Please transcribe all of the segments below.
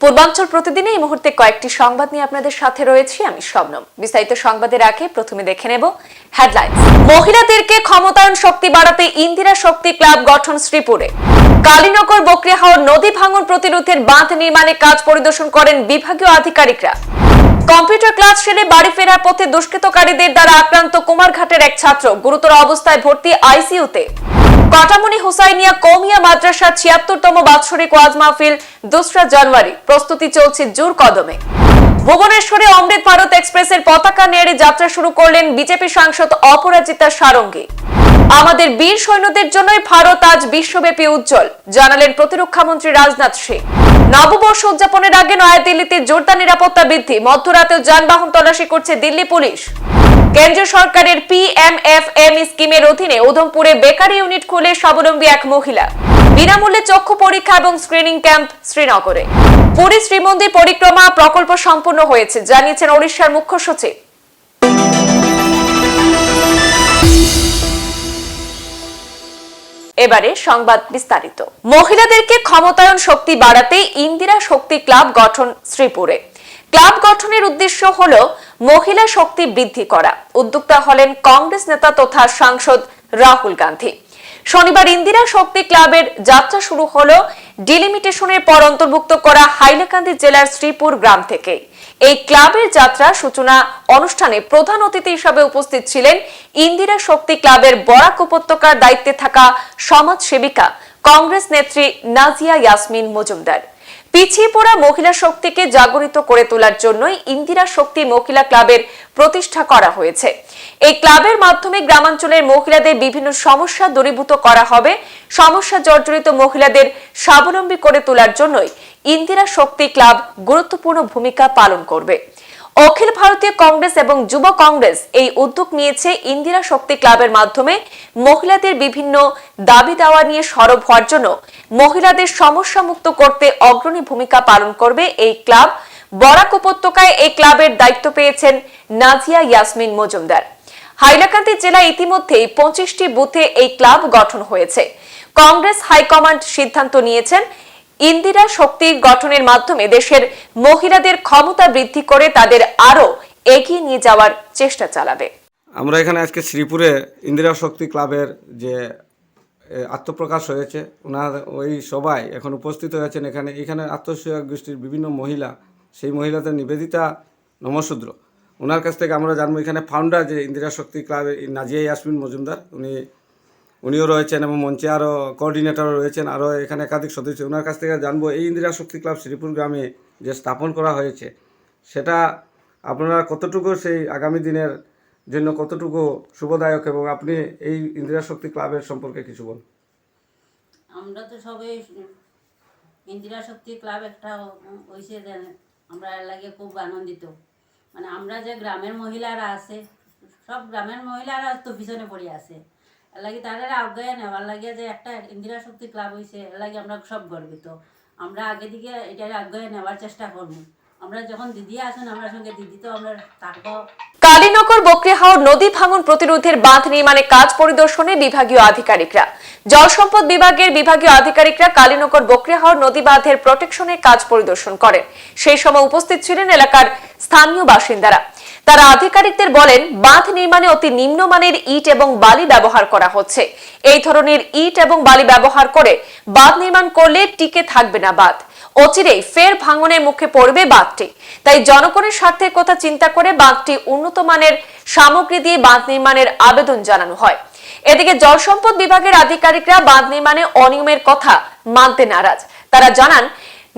পূর্বাঞ্চল প্রতিদিনে এই মুহূর্তে কয়েকটি সংবাদ নিয়ে আপনাদের সাথে রয়েছি আমি শবনম। বিস্তারিত সংবাদের আগে প্রথমে দেখে নেব হেডলাইন্স। মহিলাদেরকে ক্ষমতায়ন শক্তি বাড়াতে ইন্দিরা শক্তি ক্লাব গঠন শ্রীপুরে। কালীনগর বকরিহাওর নদী ভাঙন প্রতিরোধের বাঁধ নির্মাণে কাজ পরিদর্শন করেন বিভাগীয় আধিকারিকরা। কম্পিউটার ক্লাস সেরে বাড়ি ফেরার পথে দুষ্কৃতকারীদের দ্বারা আক্রান্ত কুমারঘাটের এক ছাত্র গুরুতর অবস্থায় ভর্তি আইসিইউতে। কাটামনি হুসাইনিয়া কৌমিয়া মাদ্রাসার ৭৬তম বাৎসরিক ওয়াজ মাহফিল ২রা জানুয়ারি, প্রস্তুতি চলছে জোর কদমে। ভুবনেশ্বরে অমৃত ভারত এক্সপ্রেসের পতাকা নেড়ে যাত্রা শুরু করলেন বিজেপি সাংসদ অপরাজিতা সারঙ্গী। আমাদের বীর সৈন্যদের জন্যই ভারত আজ বিশ্বব্যাপী উজ্জ্বল, জানালেন প্রতিরক্ষা মন্ত্রী রাজনাথ সিং। নববর্ষ উদযাপনের আগে নয়াদিল্লিতে জোরদার নিরাপত্তা বৃদ্ধি, মধ্যরাতেও যানবাহন তল্লাশি করছে দিল্লি পুলিশ। কেন্দ্রীয় সরকারের পিএমএফএমই স্কিমের অধীনে উধমপুরে বেকারি ইউনিট খুলে স্বাবলম্বী এক মহিলা। বিনামূল্যে চক্ষু পরীক্ষা এবং স্ক্রিনিং ক্যাম্প শ্রীনগরে। পুরী শ্রীমন্দির পরিক্রমা প্রকল্প সম্পূর্ণ হয়েছে, জানিয়েছেন ওড়িশার মুখ্য সচিব। এবারে সংবাদ বিস্তারিত। মহিলাদেরকে ক্ষমতায়ন শক্তি বাড়াতে ইন্দিরা শক্তি ক্লাব গঠন শ্রীপুরে। ক্লাব গঠনের উদ্দেশ্য হল মহিলা শক্তি বৃদ্ধি করা। উদ্যোক্তা হলেন কংগ্রেস নেতা তথা সাংসদ রাহুল গান্ধী। শনিবার ইন্দিরা শক্তি ক্লাবের যাত্রা শুরু হলো ডিলিমিটেশনের পর অন্তর্ভুক্ত করা হাইলাকান্দি জেলার শ্রীপুর গ্রাম থেকে। এই ক্লাবের যাত্রা সূচনা অনুষ্ঠানে প্রধান অতিথি হিসেবে উপস্থিত ছিলেন ইন্দিরা শক্তি ক্লাবের বরাক উপত্যকার দায়িত্বে থাকা সমাজ সেবিকা কংগ্রেস নেত্রী নাজিয়া ইয়াসমিন মজুমদার। পিছিয়ে পড়া মহিলা শক্তিকে জাগরিত করে তোলার জন্যই ইন্দিরা শক্তি মহিলা ক্লাবের প্রতিষ্ঠা করা হয়েছে। এই ক্লাবের মাধ্যমে গ্রামাঞ্চলের মহিলাদের বিভিন্ন সমস্যা দূরীভূত করা হবে। সমস্যা জর্জরিত মহিলাদের স্বাবলম্বী করে তোলার জন্যই ইন্দিরা শক্তি ক্লাব গুরুত্বপূর্ণ ভূমিকা পালন করবে। অখিল ভারতীয় কংগ্রেস এবং যুব কংগ্রেস এই উদ্যোগ নিয়েছে ইন্দিরা শক্তি ক্লাবের মাধ্যমে মহিলাদের বিভিন্ন দাবি দাওয়া নিয়ে সরব হওয়ার জন্য মহিলাদের সমস্যা মুক্ত করতে অগ্রণী ভূমিকা পালন করবে এই ক্লাব। বরাক উপত্যকায় এই ক্লাবের দায়িত্ব পেয়েছেন নাজিয়া ইয়াসমিন মজুমদার। হাইলাকান্দি জেলায় ইতিমধ্যেই ২৫টি বুথে এই ক্লাব গঠন হয়েছে। কংগ্রেস হাইকমান্ড সিদ্ধান্ত নিয়েছেন ইন্দিরা শক্তি গঠনের মাধ্যমে দেশের মহিলাদের ক্ষমতা বৃদ্ধি করে তাদের আরো এগিয়ে নিয়ে যাওয়ার চেষ্টা চালাবে। আমরা এখানে আজকে শ্রীপুরে ইন্দিরা শক্তি ক্লাবের যে আত্মপ্রকাশ হয়েছে, ওনার ওই সবাই এখন উপস্থিত হয়েছেন। এখানে আত্মসহায়ক গোষ্ঠীর বিভিন্ন মহিলা, সেই মহিলাদের নিবেদিতা নমশূদ্র, ওনার কাছ থেকে আমরা জানবো। এখানে ফাউন্ডার যে ইন্দিরা শক্তি ক্লাবের নাজিয়া ইয়াসমিন মজুমদার, উনিও রয়েছেন এবং মঞ্চে আরও কোঅর্ডিনেটরও রয়েছেন, আরও এখানে একাধিক সদস্য। ওনার কাছ থেকে জানবো এই ইন্দিরা শক্তি ক্লাব শ্রীপুর গ্রামে যে স্থাপন করা হয়েছে সেটা আপনারা কতটুকু সেই আগামী দিনের জন্য কতটুকু শুভদায়ক, এবং আপনি এই ইন্দিরা শক্তি ক্লাবের সম্পর্কে কিছু বলুন। আমরা তো সবাই ইন্দিরা শক্তি ক্লাব একটা হয়েছে, আমরা এর লাগে খুব আনন্দিত। মানে আমরা যে গ্রামের মহিলারা আছে, সব গ্রামের মহিলারা তো পিছনে পড়ে আছে, এর লাগে তাদের আজ্ঞায় নেওয়ার লাগে যে একটা ইন্দিরা শক্তি ক্লাব হয়েছে, এর লাগে আমরা সব গর্বিত। আমরা আগে দিকে এটার আজ্ঞায় নেওয়ার চেষ্টা করবো। আমরা যখন দিদি আসুন আমার সঙ্গে, দিদি তো আমরা থাকবো। কালীনগর বকরিহাওর নদী ভাঙন প্রতিরোধের বাঁধ নির্মাণে কাজ পরিদর্শনে বিভাগীয় আধিকারিকরা। জল সম্পদ বিভাগের বিভাগীয় আধিকারিকরা কালীনগর বকরিহাওর নদী বাঁধের প্রোটেকশনের কাজ পরিদর্শন করেন। সেই সময় উপস্থিত ছিলেন এলাকার স্থানীয় বাসিন্দারা। তারা আধিকারিকদের বলেন, বাঁধ নির্মাণে অতি নিম্নমানের ইট এবং বালি ব্যবহার করা হচ্ছে। এই ধরনের ইট এবং বালি ব্যবহার করে বাঁধ নির্মাণ করলে টিকে থাকবে না বাঁধ, অচিরেই ফের ভাঙনের মুখে পড়বে বাঁধটি। তাই জনগণের স্বার্থের কথা চিন্তা করে বাঁধটি উন্নত মানের সামগ্রী দিয়ে বাঁধ নির্মাণের আবেদন জানানো হয়। এদিকে জল সম্পদ বিভাগের আধিকারিকরা বাঁধ নির্মাণে অনিয়মের কথা মানতে নারাজ। তারা জানান,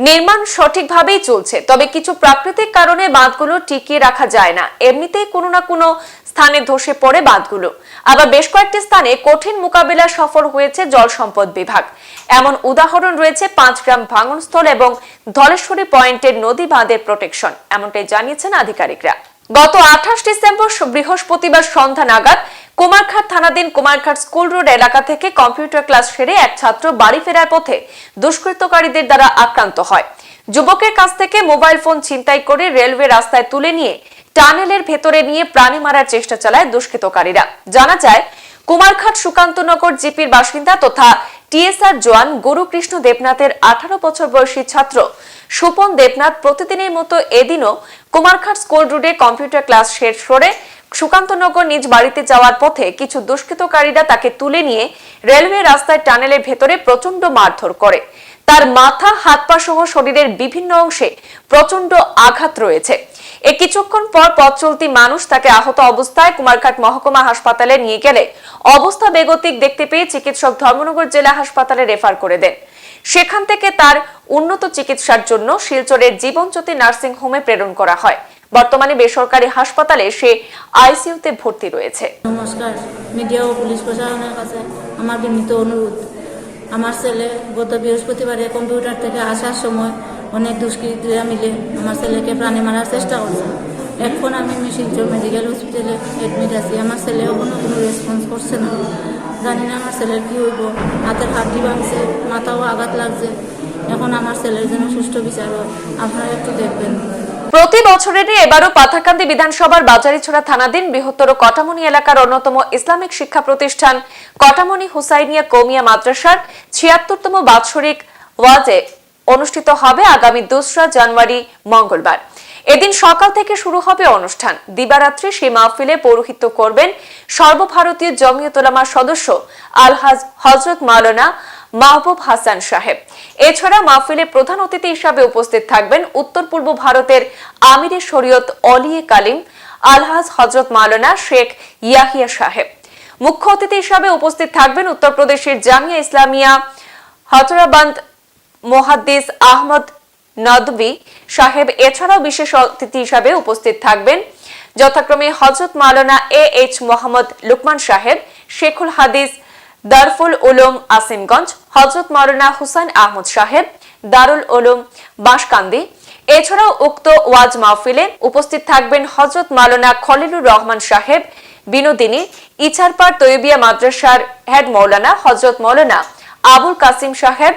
নির্মাণ সঠিকভাবেই চলছে, তবে কিছু প্রাকৃতিক কারণে বাঁধগুলো টিকিয়ে রাখা যায় না। এমনিতেই কোনো না কোনো স্থানে ধসে পড়ে বাঁধগুলো। আবার বেশ কয়েকটি স্থানে কঠিন মোকাবিলা সফল হয়েছে জল সম্পদ বিভাগ। এমন উদাহরণ রয়েছে ৫ গ্রাম ভাঙনস্থল এবং ধলেশ্বরী পয়েন্টের নদী বাঁধের প্রোটেকশন, এমনটাই জানিয়েছেন আধিকারিকরা। গত ২৮ ডিসেম্বর বৃহস্পতিবার সন্ধ্যা নাগাদ কুমারঘাট থানাধীন কুমারঘাট স্কুল রোড এলাকা থেকে কম্পিউটার ক্লাস সেরে এক ছাত্র বাড়ি ফেরার পথে দুষ্কৃতকারীদের দ্বারা আক্রান্ত হয়। যুবকের কাছ থেকে মোবাইল ফোন ছিনতাই করে রেলওয়ে রাস্তায় তুলে নিয়ে টানেলের ভেতরে নিয়ে প্রাণে মারার চেষ্টা চালায় দুষ্কৃতকারীরা। জানা যায়, কুমারঘাট সুকান্তনগর জিপির বাসিন্দা তথা টিএসআর জওয়ান গুরুকৃষ্ণ দেবনাথের 18 বছর বয়সী ছাত্র সুপন দেবনাথ প্রতিদিনের মতো এদিনও কুমারঘাট স্কুল রোডে কম্পিউটার ক্লাস শেষ করে সুকান্তনগর নিজ বাড়িতে যাওয়ার পথে কিছু দুষ্কৃতকারীরা তাকে তুলে নিয়ে রেলওয়ে রাস্তায় টানেলের ভেতরে প্রচন্ড মারধর করে। তার মাথা, হাত পা সহ শরীরের বিভিন্ন অংশে প্রচন্ড আঘাত রয়েছে। কিছুক্ষণ পর পথ চলতি মানুষ তাকে আহত অবস্থায় কুমারঘাট মহকুমা হাসপাতালে নিয়ে গেলে অবস্থা বেগতিক দেখতে পেয়ে চিকিৎসক ধর্মনগর জেলা হাসপাতালে রেফার করে দেন। সেখান থেকে তার উন্নত চিকিৎসার জন্য শিলচরের জীবনজ্যোতি নার্সিং হোমে প্রেরণ করা হয়। বর্তমানে বেসরকারি হাসপাতালে সে আইসিইউতে ভর্তি রয়েছে। নমস্কার, মিডিয়া ও পুলিশ প্রশাসনের কাছে আমার বিনীত অনুরোধ। আমার ছেলে গত বৃহস্পতিবারে কম্পিউটার থেকে আসার সময় অনেক দুষ্কৃতীরা মিলে আমার ছেলেকে প্রাণে মারার চেষ্টা করছে। এখন আমি শিলচর মেডিকেল হসপিটালে অ্যাডমিট আছি। আমার ছেলেও কোনো রেসপন্স করছে না। জানি না আমার ছেলের কী হইব। হাতের হাড্ডি ভাঙছে, মাথাও আঘাত লাগছে। এখন আমার ছেলের জন্য সুষ্ঠু বিচার হয়, আপনারা একটু দেখবেন। প্রতি বছরের এবারও পাথাকান্দি বিধানসভার বাজারিছড়া থানাধীন বৃহত্তর কটামনি এলাকার অন্যতম ইসলামিক শিক্ষা প্রতিষ্ঠান কটামনি হুসাইনিয়া কৌমিয়া মাদ্রাসার ৭৬তম বাৎসরিক ওয়াজে অনুষ্ঠিত হবে আগামী ২রা জানুয়ারি মঙ্গলবার। এদিন সকাল থেকে শুরু হবে অনুষ্ঠান। দিবারাত্রি সেই মাহফিলে পৌরোহিত্য করবেন সর্বভারতীয় জমিয়ত উলামার সদস্য আলহাজ হযরত মাওলানা মাহবুব হাসান সাহেব। এছাড়া মাহফিলে প্রধান অতিথি হিসাবে উপস্থিত থাকবেন উত্তর পূর্ব ভারতের আমিরে শরীয়ত অলিয়ে কালিম আলহাজ হযরত মাওলানা শেখ ইয়াহিয়া সাহেব। মুখ্য অতিথি হিসাবে উপস্থিত থাকবেন উত্তরপ্রদেশের জামিয়া ইসলামিয়া হজরাবাদ মুহাদ্দিস আহমদ নদভী সাহেব। এছাড়াও বিশেষ অতিথি হিসাবে উপস্থিত থাকবেন যথাক্রমে হযরত মাওলানা AH মোহাম্মদ লুকমান সাহেব, শেখুল হাদিস দারফুল উলুম আসিমগঞ্জ, হযরত মাওলানা হুসাইন আহমদ সাহেব, দারুল উলুম বাঁশকান্দি। এছাড়াও উক্ত ওয়াজ মাহফিলে উপস্থিত থাকবেন হযরত মাওলানা খলিলুর রহমান সাহেব বিনোদিনী, ইছারপাড় তৈয়বিয়া মাদ্রাসার হেড মৌলানা হযরত মাওলানা আবুল কাসিম সাহেব,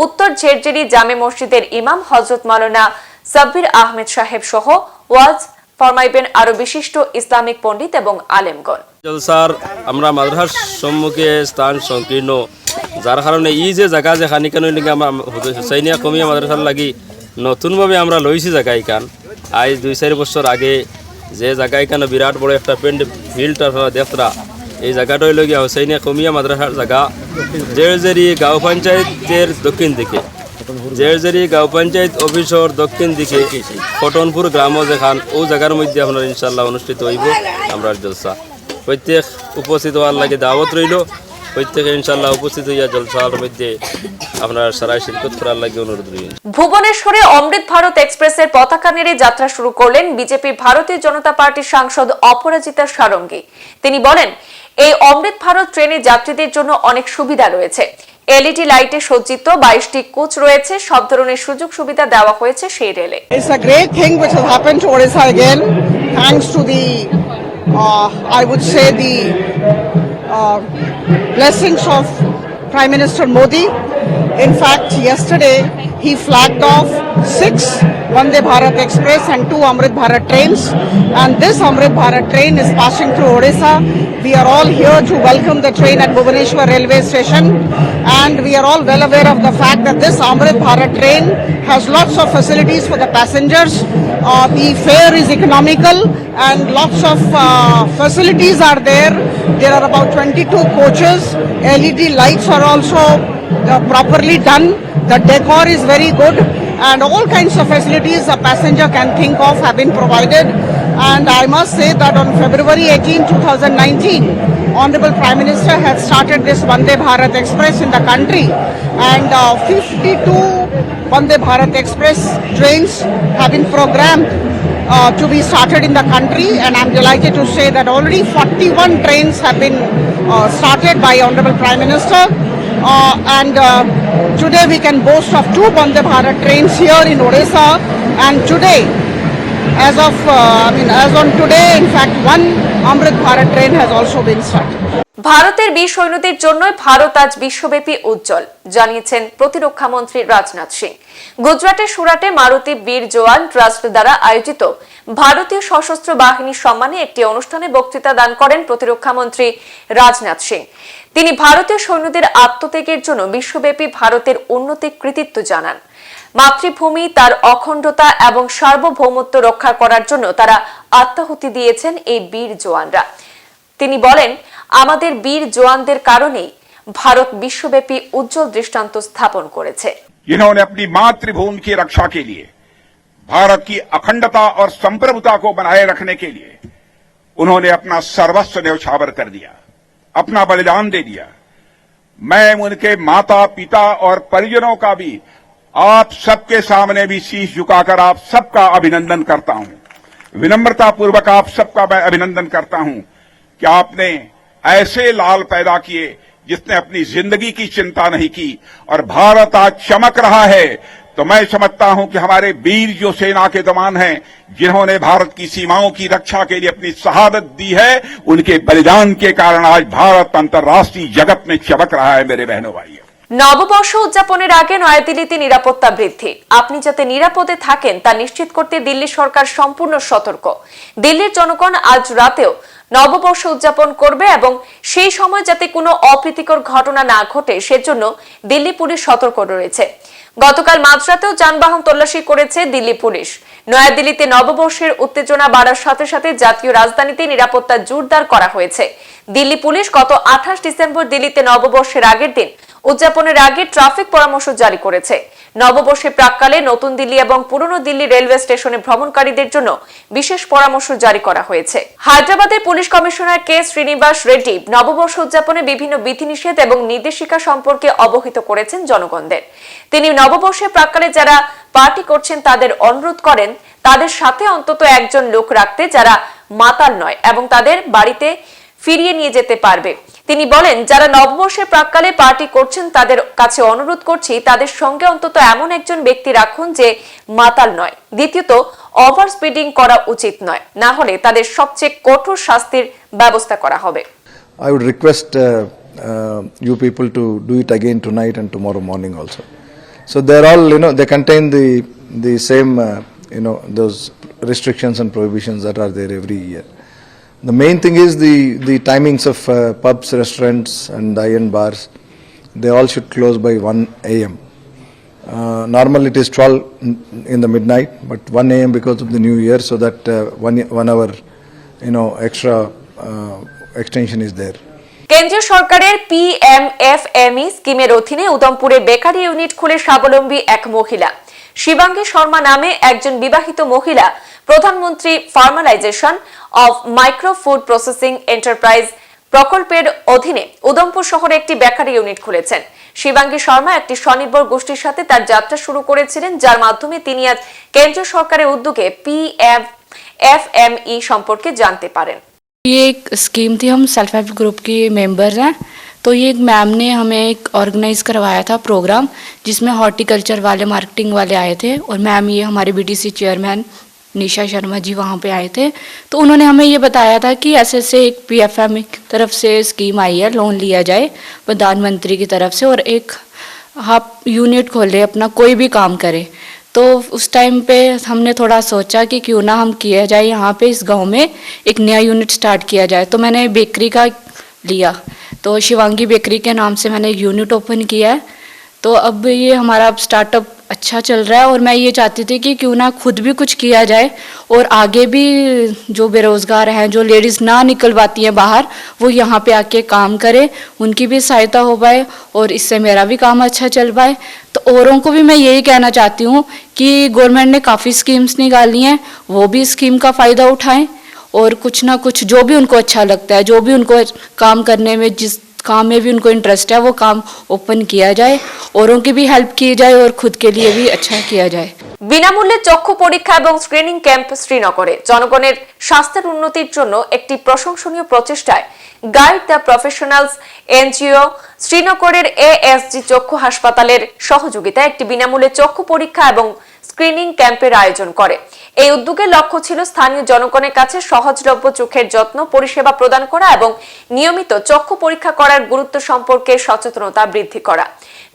উত্তর ঝেরঝেরি জামে মসজিদের ইমাম হযরত মাওলানা সাব্বির আহমেদ সাহেব সহ ওয়াজ ফরমাইবেন আরো বিশিষ্ট ইসলামিক পণ্ডিত এবং আলেমগণ। জলসার আমরা মাদ্রাসার সম্মুখে স্থান সংকীর্ণ, যার কারণে এই যে জায়গা যেখানে কেন আমরা হুসাইনিয়া কমিয়া মাদ্রাসার লাগি নতুনভাবে আমরা লইছি জায়গা এখান। আজ ২-৪ বছর আগে যে জায়গা এখানে বিরাট বড় একটা ফিল্ড আপনারা দেখরা, এই জায়গাটা হইল গিয়া হুসাইনিয়া কমিয়া মাদ্রাসার জায়গা জেরজেরি গাঁও পঞ্চায়েতের দক্ষিণ দিকে। জেরজেরি গাঁও পঞ্চায়েত অফিসর দক্ষিণ দিকে কটনপুর গ্রাম যেখান, ও জায়গার মধ্যে আপনার ইনশাল্লাহ অনুষ্ঠিত হইব আমরা জলসা। প্রত্যেক উপস্থিত হওয়ার লাগে দাওয়াত রইল। প্রত্যেকে ইনশাল্লাহ উপস্থিত হইয়া জলসার মধ্যে আপনার সারাই শিরকত করার লাগে অনুরোধ রইল। ভুবনেশ্বরে অমৃত ভারত এক্সপ্রেসের পতাকা নেড়ে যাত্রা শুরু করলেন বিজেপি ভারতীয় জনতা পার্টির সাংসদ অপরাজিতা সারঙ্গী। তিনি বলেন, এই অমৃত ভারত ট্রেনে যাত্রীদের জন্য অনেক সুবিধা রয়েছে। LED লাইটে সজ্জিত 22টি কোচ রয়েছে। সব ধরনের সুযোগ সুবিধা দেওয়া হয়েছে সেই রেলে। It's a great thing which has happened to Odisha again, thanks to the, I would say, the blessings of Prime Minister Modi. In fact, yesterday he flagged off 6 Vande Bharat Express and 2 Amrit Bharat trains, and this Amrit Bharat train is passing through Odisha. We are all here to welcome the train at Bhubaneswar railway station, and we are all well aware of the fact that this Amrit Bharat train has lots of facilities for the passengers. The fare is economical and lots of facilities are there. There are about 22 coaches. LED lights are also properly done. The decor is very good, and all kinds of facilities a passenger can think of have been provided. And I must say that on February 18, 2019, Honorable Prime Minister had started this Vande Bharat Express in the country, and 52 Vande Bharat Express trains have been programmed to be started in the country, and I'm delighted to say that already 41 trains have been started by Honorable Prime Minister. Today we can boast of 2 Vande Bharat trains here in Odisha, and today, as on today, in fact, 1 Amrit Bharat train has also been started. ভারতের বীর সৈন্যদের জন্য ভারত আজ বিশ্বব্যাপী উজ্জ্বল, জানিয়েছেন প্রতিরক্ষা মন্ত্রী রাজনাথ সিং। গুজরাটের সুরাটে মারুতি বীর জওয়ান ট্রাস্ট দ্বারা আয়োজিত ভারতীয় সশস্ত্র বাহিনীর সম্মানে একটি অনুষ্ঠানে বক্তৃতা দান করেন প্রতিরক্ষা মন্ত্রী রাজনাথ সিং। তিনি ভারতীয় সৈন্যদের আত্মত্যাগের জন্য বিশ্বব্যাপী ভারতের উন্নতির কৃতিত্ব জানান। মাতৃভূমি তার অখণ্ডতা এবং সার্বভৌমত্ব রক্ষা করার জন্য তারা আত্মাহুতি দিয়েছেন এই বীর জওয়ানরা। তিনি বলেন, আমাদের বীর জওয়ানদের কারণেই ভারত বিশ্বব্যাপী উজ্জ্বল দৃষ্টান্ত স্থাপন করেছে। जिन्होंने अपनी मातृभूमि की रक्षा के लिए, भारत की अखंडता और संप्रभुता को बनाए रखने के लिए उन्होंने अपना सर्वस्व न्यौछावर कर दिया, अपना बलिदान दे दिया। मैं उनके माता पिता और परिजनों का भी आप सबके सामने भी शीश झुकाकर आप सबका अभिनंदन करता हूं। विनम्रता पूर्वक आप सबका मैं अभिनंदन करता हूं कि आपने ऐसे लाल पैदा किए जिसने अपनी जिंदगी की चिंता नहीं की, और भारत आज चमक रहा है। तो मैं समझता हूं कि हमारे वीर जो सेना के जवान हैं, जिन्होंने भारत की सीमाओं की रक्षा के लिए अपनी शहादत दी है, उनके बलिदान के कारण आज भारत अंतर्राष्ट्रीय जगत में चमक रहा है। मेरे बहनों भाइयों, নববর্ষ উদযাপনের আগে নয়াদিল্লিতে নিরাপত্তা বৃদ্ধি। আপনি যাতে নিরাপদে থাকেন তা নিশ্চিত করতে দিল্লি সরকার সম্পূর্ণ সতর্ক। দিল্লির জনগণ আজ রাতেও নববর্ষ উদযাপন করবে এবং সেই সময় যাতে কোনো অপ্রীতিকর ঘটনা না ঘটে সেজন্য দিল্লি পুলিশ সতর্ক রয়েছে। গতকাল মাঝরাতেও যানবাহন তল্লাশি করেছে দিল্লি পুলিশ। নয়াদিল্লিতে নববর্ষের উত্তেজনা বাড়ার সাথে সাথে জাতীয় রাজধানীতে নিরাপত্তা জোরদার করা হয়েছে। দিল্লি পুলিশ গত 28 ডিসেম্বর দিল্লিতে নববর্ষের আগের দিন উদযাপনের আগে ট্রাফিক পরামর্শ জারি করেছে। নববর্ষের প্রাক্কালে নতুন দিল্লি এবং পুরনো দিল্লি রেলওয়ে স্টেশনে ভ্রমণকারীদের জন্য বিশেষ পরামর্শ জারি করা হয়েছে। হায়দ্রাবাদের পুলিশ কমিশনার কে শ্রীনিবাস রেড্ডি নববর্ষ উদযাপনে বিভিন্ন বিধিনিষেধ এবং নির্দেশিকা সম্পর্কে অবহিত করেছেন জনগণদের। তিনি নববর্ষের প্রাক্কালে যারা পার্টি করছেন তাদের অনুরোধ করেন তাদের সাথে অন্তত একজন লোক রাখতে যারা মাতাল নয় এবং তাদের বাড়িতে ফিরিয়ে নিয়ে যেতে পারবে। তিনি বলেন, যারা নববর্ষের প্রাক্কালে পার্টি করছেন তাদের কাছে অনুরোধ করছি তাদের সঙ্গে অন্তত এমন একজন ব্যক্তি রাখুন যে মাতাল নয়। দ্বিতীয়ত, ওভার স্পিডিং করা উচিত নয়, না হলে তাদের সবচেয়ে কঠোর শাস্তির ব্যবস্থা করা হবে। I would request you people to do it again tonight and tomorrow morning also. So they're all, they contain the same, those restrictions and prohibitions that are there every year. The main thing is the timings of pubs, restaurants and iron bars. They all should close by 1 a.m. Normally it is 12 in the midnight, but 1 a.m. because of the new year, so that 1 hour, extra extension is there. কেন্দ্রীয় সরকারের PMFME স্কিমের অধীনে উদমপুরে bakery unit খুলে স্বাবলম্বী এক মহিলা। শিবাঙ্গী শর্মা নামে একজন বিবাহিত মহিলা প্রধানমন্ত্রী formalisation of micro food processing enterprise প্রকল্পের অধীনে উদমপুর শহরে একটি বেকারি ইউনিট খুলেছেন। শিবাঙ্গী শর্মা একটি স্বনির্ভর গোষ্ঠীর সাথে তার যাত্রা শুরু করেছিলেন, যার মাধ্যমে তিনি আজ কেন্দ্রীয় সরকারের উদ্যোগে PMFME সম্পর্কে জানতে পারেন। ये एक स्कीम थी, हम सेल्फ हेल्प ग्रुप के मेंबर हैं, तो ये एक मैम ने हमें एक ऑर्गेनाइज करवाया था प्रोग्राम जिसमें हॉर्टिकल्चर वाले मार्केटिंग वाले आए थे, और मैम ये हमारे BTC चेयरमैन निशा शर्मा जी वहाँ पे आए थे। तो उन्होंने हमें ये बताया था कि ऐसे एक PFM की तरफ से स्कीम आई है, लोन लिया जाए प्रधानमंत्री की तरफ से, और एक आप यूनिट खोले अपना कोई भी काम करें। तो उस टाइम पे हमने थोड़ा सोचा कि क्यों ना हम किया जाए, यहाँ पे इस गांव में एक नया यूनिट स्टार्ट किया जाए। तो मैंने बेकरी का लिया, तो शिवांगी बेकरी के नाम से मैंने एक यूनिट ओपन किया है। तो अब ये हमारा स्टार्टअप अच्छा चल रहा है, और मैं ये चाहती थी कि क्यों ना खुद भी कुछ किया जाए, और आगे भी जो बेरोज़गार हैं, जो लेडीज़ ना निकल पाती हैं बाहर, वो यहाँ पे आके काम करें, उनकी भी सहायता हो पाए और इससे मेरा भी काम अच्छा चल पाए। तो औरों को भी मैं यही कहना चाहती हूँ कि गवर्नमेंट ने काफ़ी स्कीम्स निकाली हैं, वो भी स्कीम का फ़ायदा उठाएं, और कुछ ना कुछ जो भी उनको अच्छा लगता है, जो भी उनको काम करने में जिस काम में भी उनको इंटरेस्ट है वो काम ओपन किया जाए, औरों की भी हेल्प की जाए और खुद के लिए भी अच्छा किया जाए। বিনামূল্যে চক্ষু পরীক্ষা এবং স্ক্রিনিং ক্যাম্প শ্রীনগরে জনগণের স্বাস্থ্যের উন্নতির জন্য একটি প্রশংসনীয় প্রচেষ্টায় গাইড দ্য প্রফেশনালস NGO শ্রীনগরের ASG চক্ষু হাসপাতালের সহযোগিতায় একটি বিনামূল্যে চক্ষু পরীক্ষা এবং স্ক্রিনিং ক্যাম্পের আয়োজন করে। এই উদ্যোগের লক্ষ্য ছিল স্থানীয় জনগণের কাছে সহজলভ্য চোখের যত্ন পরিষেবা প্রদান করা এবং নিয়মিত চক্ষু পরীক্ষা করার গুরুত্ব সম্পর্কে সচেতনতা বৃদ্ধি করা।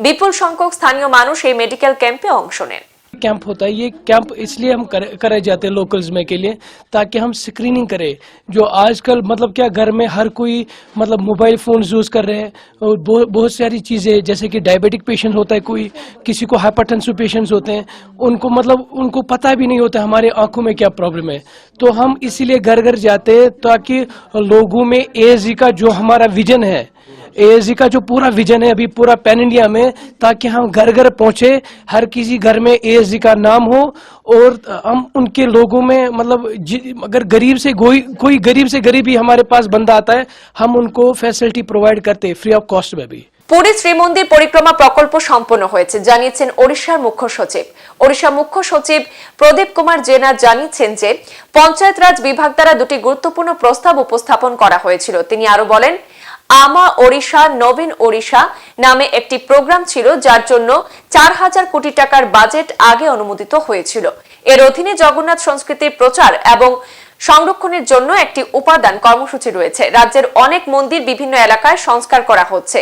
বিপুল সংখ্যক স্থানীয় মানুষ এই মেডিকেল ক্যাম্পে অংশ নেন। कैंप होता है, ये कैंप इसलिए हम करे जाते हैं लोकल्स में के लिए, ताकि हम स्क्रीनिंग करें। जो आजकल मतलब क्या घर में हर कोई मतलब मोबाइल फोन यूज कर रहे हैं, और बहुत सारी चीजें, जैसे कि डायबिटिक पेशेंट होता है, कोई किसी को हाइपरटेंसिव पेशेंट्स होते हैं, उनको पता भी नहीं होता हमारे आंखों में क्या प्रॉब्लम है। तो हम इसीलिए घर घर जाते हैं ताकि लोगों में एएसडी का जो हमारा विजन है, एएसडी का जो पूरा विजन है अभी पूरा पैन इंडिया में, ताकि हम घर घर पहुंचे, हर किसी घर में एएसडी का नाम हो, और हम उनके लोगों में मतलब अगर गरीब से कोई गरीब से गरीब ही हमारे पास बंदा आता है, हम उनको फैसिलिटी प्रोवाइड करते हैं फ्री ऑफ कॉस्ट में भी। পুরী শ্রীমন্দির পরিক্রমা প্রকল্প সম্পন্ন হয়েছে জানিয়েছেন ওড়িশার মুখ্য সচিব। ওড়িশা মুখ্য সচিব প্রদীপ কুমার জেনা জানিয়েছেন যে পঞ্চায়েত রাজ বিভাগ দ্বারা দুটি গুরুত্বপূর্ণ প্রস্তাব উপস্থাপন করা হয়েছিল। তিনি আরো বলেন, আমা ওড়িশা নবীন ওড়িশা নামে একটি প্রোগ্রাম ছিল, যার জন্য 4000 কোটি টাকার বাজেট আগে অনুমোদিত হয়েছিল। এর অধীনে জগন্নাথ সংস্কৃতির প্রচার এবং সংরক্ষণের জন্য একটি উপাদান কর্মসূচি রয়েছে। রাজ্যের অনেক মন্দির বিভিন্ন এলাকায় সংস্কার করা হচ্ছে।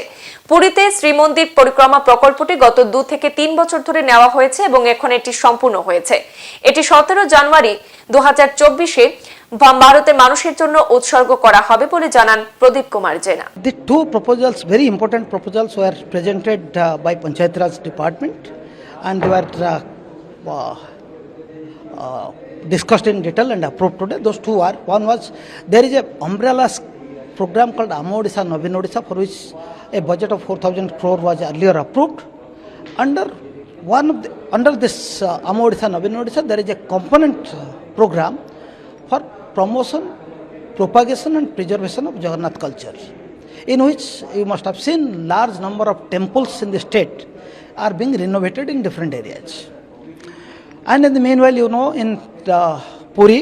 পুরীতে শ্রীমন্দির পরিক্রমা প্রকল্পটি গত 2 থেকে 3 বছর ধরে নেওয়া হয়েছে এবং এখন এটি সম্পূর্ণ হয়েছে। এটি 17 জানুয়ারি 2024-এ ভারতের মানুষের জন্য উৎসর্গ করা হবে বলে জানান প্রদীপ কুমার জেনা। The two proposals, very important proposals, were presented by Panchayat Raj Department, and they were discussed in detail and approved today. Those two are, one was, there is a umbrella program called Ama Odisha Navin Odisha, for which a budget of 4,000 crore was earlier approved. Under this Ama Odisha Navin Odisha, there is a component program for promotion, propagation and preservation of Jagannath culture, in which you must have seen large number of temples in the state are being renovated in different areas. And in the meanwhile, you know, in Puri,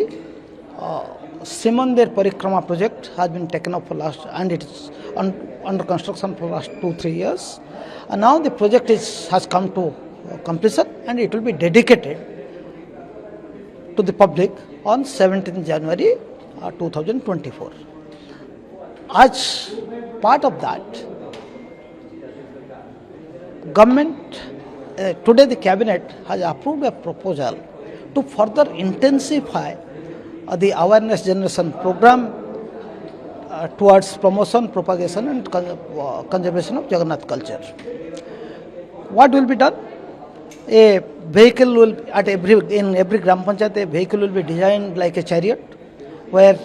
Srimandir Parikrama project has been taken up for last, and it is under construction for last 2-3 years. And now the project has come to completion, and it will be dedicated to the public on 17th January 2024. As part of that, government, today the cabinet has approved a proposal to further intensify the awareness generation program towards promotion, propagation and conservation of Jagannath culture. What will be done? A vehicle will, in every Gram Panchayat, a vehicle will be designed like a chariot, where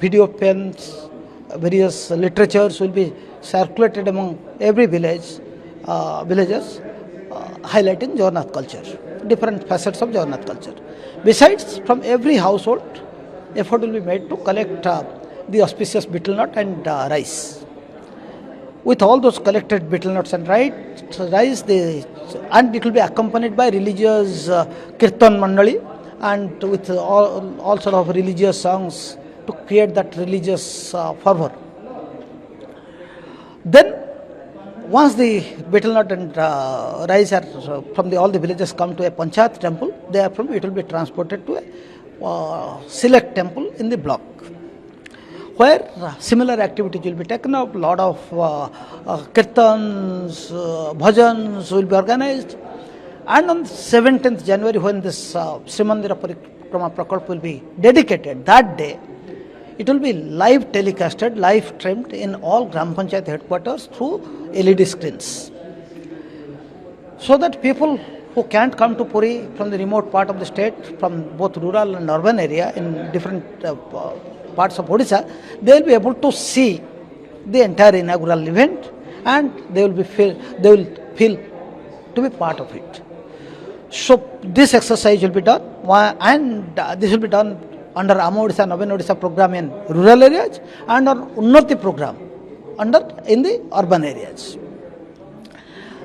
video pens, various literatures will be circulated among every villages, highlighting Jagannath culture, different facets of Jagannath culture. Besides, from every household, effort will be made to collect the auspicious betel nut and rice. With all those collected betel nuts and rice, and it will be accompanied by religious kirtan mandali, and with all sort of religious songs to create that religious fervor. Then, once the betel nut and rice are from all the villages come to a Panchayat temple, therefrom it will be transported to a select temple in the block, where similar activities will be taken up. Lot of kirtans, bhajans will be organized, and on 17th January, when this Srimandira Parikrama Prakalp will be dedicated, that day it will be live telecasted, live streamed in all Gram Panchayat headquarters through LED screens, so that people who can't come to Puri from the remote part of the state, from both rural and urban area in different parts of Odisha, they will be able to see the entire inaugural event, and they will feel to be part of it. So this exercise will be done, and this will be done under Ama Odisha Navin Odisha program in rural areas, and our Unnati program in the urban areas.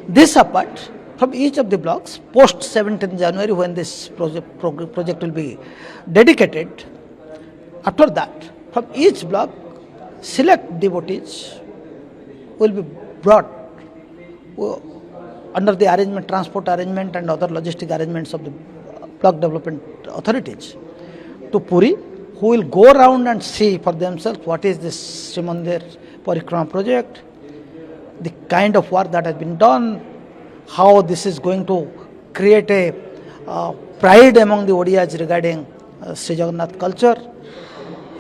This apart, from each of the blocks, post 17th January, when this project will be dedicated, after that, from each block, select devotees will be brought under the transport arrangement and other logistic arrangements of the block development authorities to Puri, who will go around and see for themselves what is this Srimandir Parikrama project, the kind of work that has been done, how this is going to create a pride among the Odiyas regarding Sri Jagannath culture.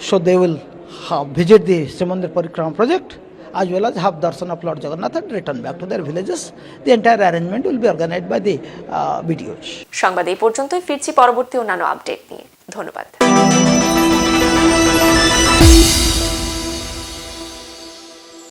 So they will visit the Srimandir Parikrama project as well as have darshan of Lord Jagannath and return back to their villages. The entire arrangement will be organized by the BDOs. সংবাদ এই পর্যন্তই, ফিরছি পরবর্তী অন্যান্য update নিয়ে। ধন্যবাদ।